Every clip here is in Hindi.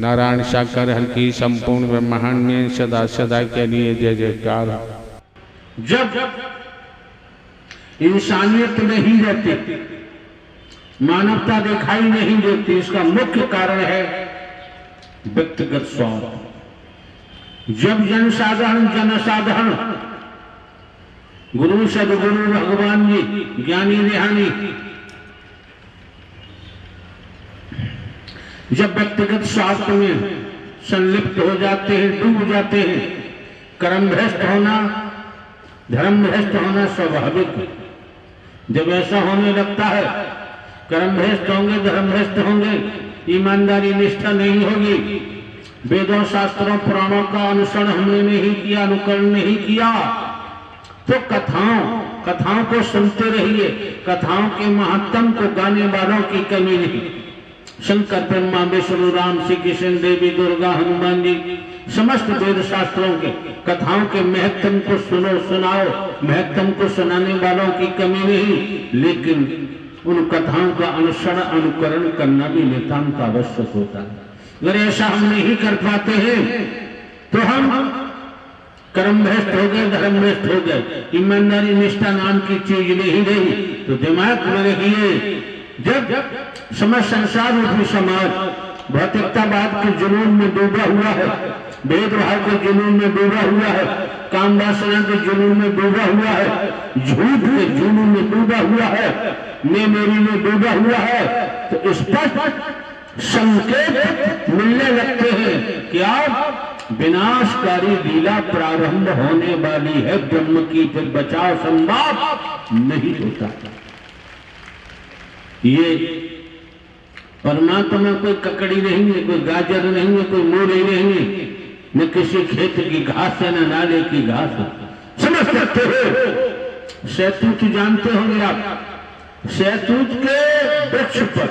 नारायण साकर हर की संपूर्ण ब्रह्मांड में सदा सदा के लिए जय जयकार। जब इंसानियत नहीं रहती, मानवता दिखाई नहीं देती, इसका मुख्य कारण है व्यक्तिगत स्वार्थ। जब जनसाधारण गुरु सदगुरु भगवान जी ज्ञानी रिहानी जब व्यक्तिगत स्वार्थ में संलिप्त हो जाते हैं, डूब जाते हैं, कर्म भ्रष्ट होना, धर्म भ्रष्ट होना स्वाभाविक है। जब ऐसा होने लगता है, कर्म भ्रष्ट होंगे, धर्म भ्रष्ट होंगे, ईमानदारी निष्ठा नहीं होगी, वेदों शास्त्रों पुराणों का अनुसरण हमने नहीं किया, अनुकरण नहीं किया, तो कथाओं को सुनते रहिए। कथाओं के महत्तम को गाने वालों की कमी नहीं। शंकर ब्रह्मा विष्णु राम श्री कृष्ण देवी दुर्गा हनुमान जी समस्त वेद शास्त्रों के कथाओं के महत्तम को सुनाओ, महत्तम को सुनाने वालों की कमी नहीं, लेकिन उन कथाओं का अनुसरण अनुकरण करना भी नितांत आवश्यक होता है। अगर ऐसा हम नहीं कर पाते हैं तो हम कर्म भ्रष्ट हो गए, धर्म भ्रष्ट हो गए, ईमानदारी निष्ठा नाम की चीज नहीं रही। तो दिमाग में रखिए, जब समस्त संसार रूपी समाज भौतिकतावाद के जुनून में डूबा हुआ है, भेदभाव के जुनून में डूबा हुआ है, काम वासना के जुनून में डूबा हुआ है, झूठ के जुनून में डूबा हुआ है, मैं मेरी में डूबा हुआ है, तो स्पष्ट संकेत मिलने लगते हैं कि अब विनाशकारी लीला प्रारंभ होने वाली है। ब्रह्म की फिर बचाव संभव नहीं होता। ये परमात्मा कोई ककड़ी नहीं है, कोई गाजर नहीं है, कोई मूली नहीं है, न किसी खेत की घास है, न नाले की घास है। समझ सकते हो? शहतूत जानते होंगे आप, शहतूत के वृक्ष पर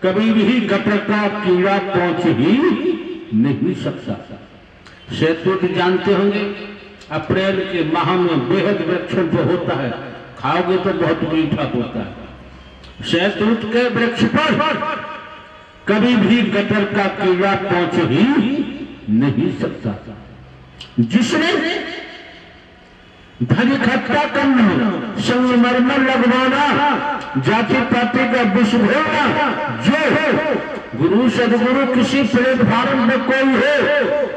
कभी भी गटर का कीड़ा पहुंच ही नहीं सकता। शहतूत जानते होंगे, अप्रैल के माह में बेहद वृक्षों पर होता है, खाओगे तो बहुत मीठा होता है। शहतूत के वृक्ष पर कभी भी गटर का कीड़ा पहुंच ही नहीं सकता। जिसने धन इकट्ठा करना, संगमरमर लगवाना, जाति पाति का विष घोलना, जो गुरु सदगुरु किसी प्लेटफार्म में कोई हो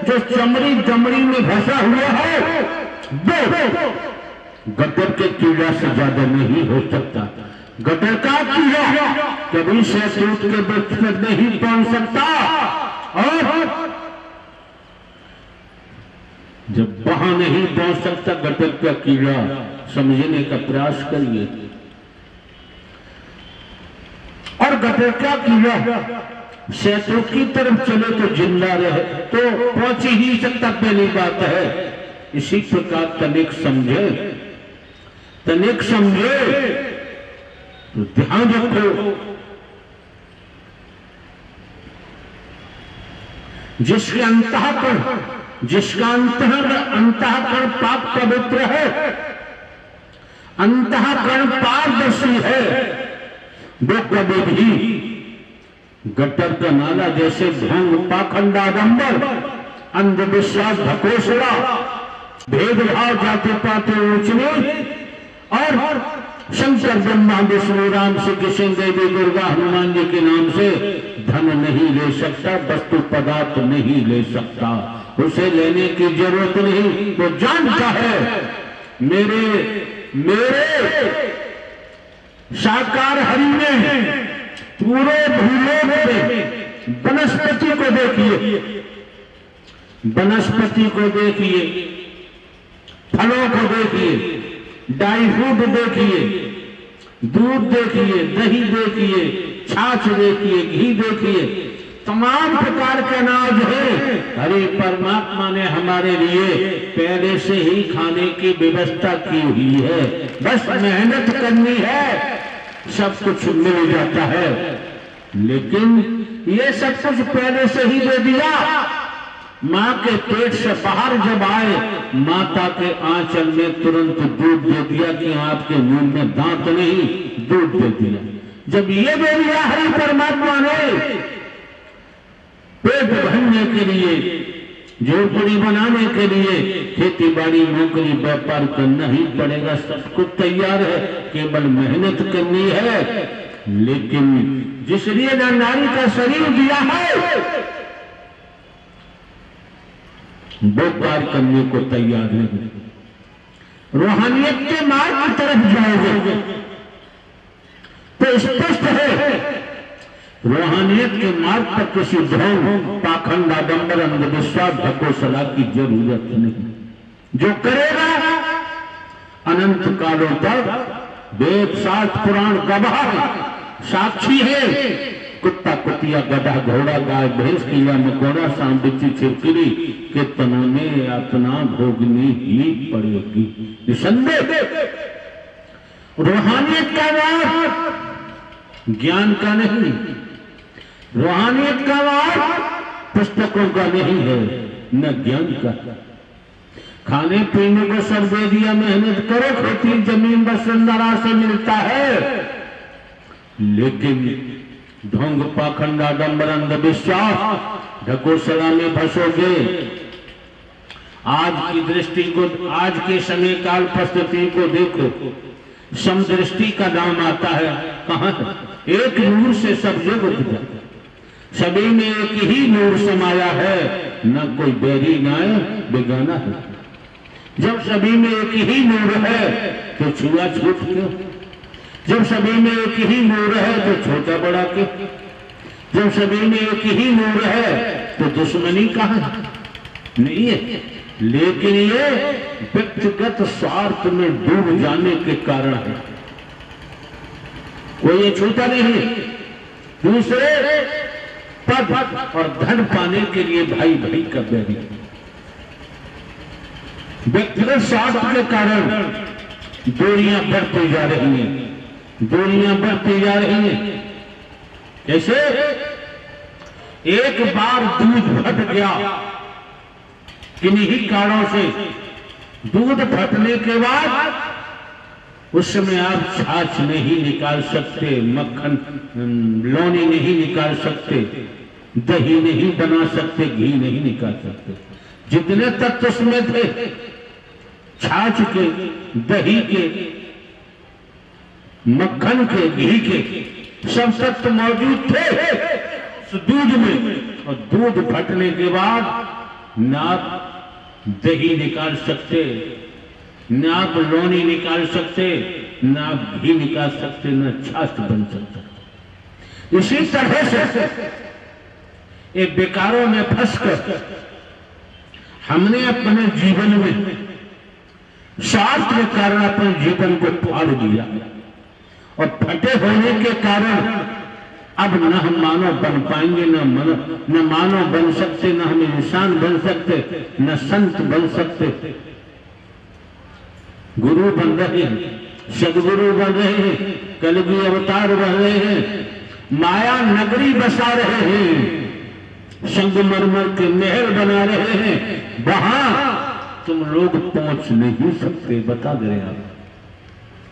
जो चमड़ी दमड़ी में फंसा हुआ है, वो गटर के कीड़ा से ज्यादा नहीं हो सकता। गटर का कीड़ा कभी शहतूत के वृक्ष पर नहीं पहुंच सकता। और जब वहां नहीं पहुंच सकता गटर का कीड़ा, समझने का प्रयास करिए। और गटर का कीड़ा शहतूत की तरफ चले तो जिंदा रहे, तो पहुंच ही सकता, पहली बात है। इसी प्रकार तनिक समझे तो ध्यान रखो, जिसका अंतःकरण पाप पवित्र है, अंतःकरण पारदर्शी है, वो कभी भी गटर का नाला जैसे भंग पाखंड आडंबर, अंधविश्वास ढकोसला, भेदभाव जाति पाति ऊंच नीच और शंकर ब्रह्मा विष्णु राम श्री कृष्ण देवी दुर्गा हनुमान जी के नाम से धन नहीं ले सकता, वस्तु पदार्थ नहीं ले सकता। उसे लेने की जरूरत नहीं। वो जानता है मेरे साकार हरि में पूरे भूलोक में वनस्पति को देखिए, वनस्पति को देखिए, फलों को देखिए, ड्राई फ्रूट देखिए, दूध देखिए, दही देखिए, छाछ देखिए, घी देखिए, तमाम प्रकार के अनाज है। अरे परमात्मा ने हमारे लिए पहले से ही खाने की व्यवस्था की हुई है, बस मेहनत करनी है, सब कुछ मिल जाता है। लेकिन ये सब कुछ पहले से ही दे दिया। माँ के पेट से बाहर जब आए, माता के आंचल में तुरंत दूध दे दिया कि आपके मुंह में दांत नहीं, दूध दे दिया। जब ये दे दिया हरि परमात्मा ने, पेट भरने के लिए, झोपड़ी बनाने के लिए, खेती बाड़ी, नौकरी, व्यापार करना ही पड़ेगा। सब कुछ तैयार है, केवल मेहनत करनी है। लेकिन जिसलिए नारी का शरीर दिया है वो पार करने को तैयार नहीं। रूहानियत के मार्ग की तरफ जाओगे तो स्पष्ट है, रूहानियत के मार्ग पर किसी ढोंग, पाखंड, आडंबर, अंधविश्वास, ढकोसला की जरूरत नहीं। जो करेगा अनंत कालों तक वेद, शास्त्र, पुराण गवाह साक्षी है। कुत्ता, कुतिया, गधा, घोड़ा, गाय, भैंस, कीड़ा, मकोड़ा, सांप, बिच्छू, छिपकली के तनों में अपना भोगनी ही पड़ेगी निसंदेह। रूहानियत का मार्ग ज्ञान का नहीं, रूहानियत का मार्ग पुस्तकों का नहीं है, न ज्ञान का। खाने पीने को सब दे दिया, मेहनत करो, खेती जमीन वसुंधरा से मिलता है। लेकिन ढोंग, पाखंड, आडंबर, अंधविश्वास, ढकोसला में फंसोगे। आज की दृष्टि को, आज के समय काल परिस्थिति को देखो। समदृष्टि का नाम आता है, कहां है? एक नूर से सब जग उठा, सभी में एक ही नूर समाया है, न कोई बैरी न बेगाना है। जब सभी में एक ही नूर है तो छुआछूत क्यों? जब सभी में एक ही नूर है तो छोटा बड़ा क्यों? जब सभी में एक ही नूर है तो दुश्मनी कहां है? नहीं है। लेकिन ये व्यक्तिगत स्वार्थ में डूब जाने के कारण है। कोई ये छूता नहीं, दूसरे पद और धन पाने के लिए भाई भाई का बैरी। व्यक्तिगत स्वार्थ के कारण दूरियां बढ़ती जा रही हैं, दूरियां बढ़ती जा रही हैं। जैसे एक बार दूध फट गया, किन्हीं कारणों से दूध फटने के बाद उस समय आप छाछ नहीं निकाल सकते, मक्खन लौनी नहीं निकाल सकते, दही नहीं बना सकते, घी नहीं निकाल सकते। जितने तत्व उसमें थे, छाछ के, दही के, मक्खन के, घी के, सब तत्व मौजूद थे उस दूध में। और दूध फटने के बाद न आप दही निकाल सकते, न आप लौनी निकाल सकते, न आप घी निकाल सकते, न छाछ बन सकता। इसी तरह से ये बेकारों में फंसकर हमने अपने जीवन में स्वार्थ के कारण अपने जीवन को फाड़ दिया, और फटे होने के कारण अब न हम मानव बन पाएंगे, न मानव बन सकते, न हम इंसान बन सकते, न संत बन सकते। गुरु बन रहे हैं, सदगुरु बन रहे हैं, कलगी अवतार बन रहे हैं, माया नगरी बसा रहे हैं, संगमरमर के महल बना रहे हैं। वहां तुम लोग पहुंच नहीं सकते, बता दे रहे आप।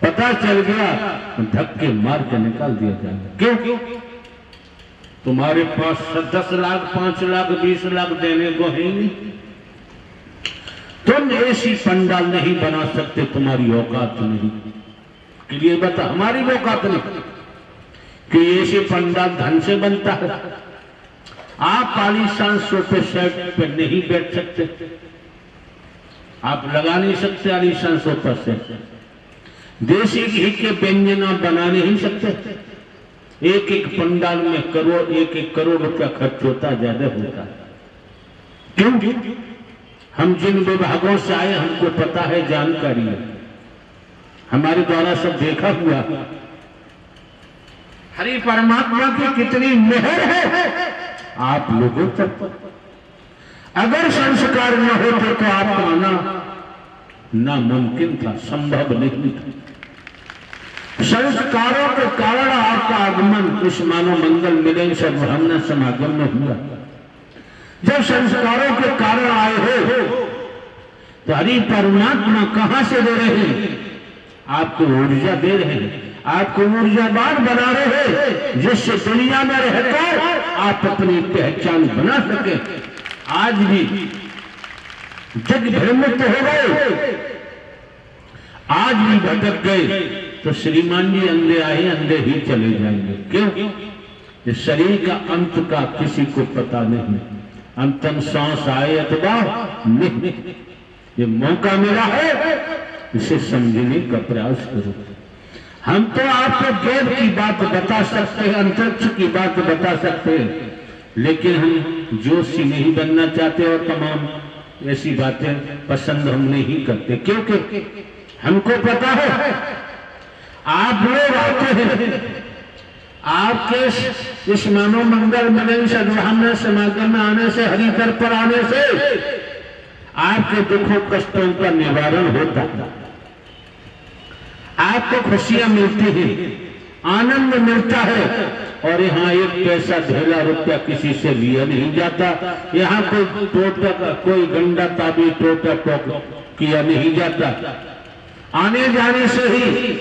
पता चल गया तो धक्के मार के निकाल दिया जाएगा। क्यों? तुम्हारे पास 10 लाख, 5 लाख, 20 लाख देने को है नहीं। तुम ऐसी पंडाल नहीं बना सकते, तुम्हारी औकात नहीं। क्लियर बता, हमारी औकात नहीं कि ऐसे पंडाल धन से बनता है। आप आलीशान सोफे सेट पे नहीं बैठ सकते, आप लगा नहीं सकते आलीशान सोफा सेट। देसी घी के व्यंजन आप बना नहीं सकते। एक एक पंडाल में करोड़, 1-1 करोड़ रुपया खर्च होता, ज्यादा होता है। क्यों? हम जिन विभागों से आए हमको पता है, जानकारी है, हमारे द्वारा सब देखा हुआ। हरि परमात्मा की कितनी मेहर है आप लोगों तक। अगर संस्कार न होते तो आपका आना नामुमकिन था, संभव नहीं था। संस्कारों के कारण आपका आगमन इस मानव मंगल मिलन से ब्रह्मण समागम में हुआ। जब संस्कारों के कारण आए हो तो हरि परमात्मा कहां से दे रहे हैं? आपको ऊर्जा दे रहे हैं, आपको ऊर्जावान बना रहे हैं, जिससे दुनिया में रहकर आप अपनी पहचान बना सके। आज भी जग भ्रमित हो गए, आज भी भटक गए, तो श्रीमान जी अंधे आए अंधे ही चले जाएंगे। क्यों? ये शरीर का अंत का किसी को पता नहीं, अंतिम सांस आए अथवा नहीं। ये मौका मिला है, इसे समझने का प्रयास करो। हम तो आपको वेद की बात बता सकते हैं, अंतरिक्ष की बात बता सकते हैं, लेकिन हम जोशी नहीं बनना चाहते और तमाम ऐसी बातें पसंद हम नहीं करते, क्योंकि हमको पता है आप लोग आते हैं, आपके इस मानव मंगल मिलन सद्भावना समागम में आने से, हरिकर पर आने से आपके दुखों कष्टों का निवारण होता है, आपको खुशियां मिलती हैं, आनंद मिलता है। और यहाँ एक पैसा ढेला रुपया किसी से लिया नहीं जाता, यहाँ कोई टोटा कोई गंदा ताबी टोटा किया नहीं जाता, आने जाने से ही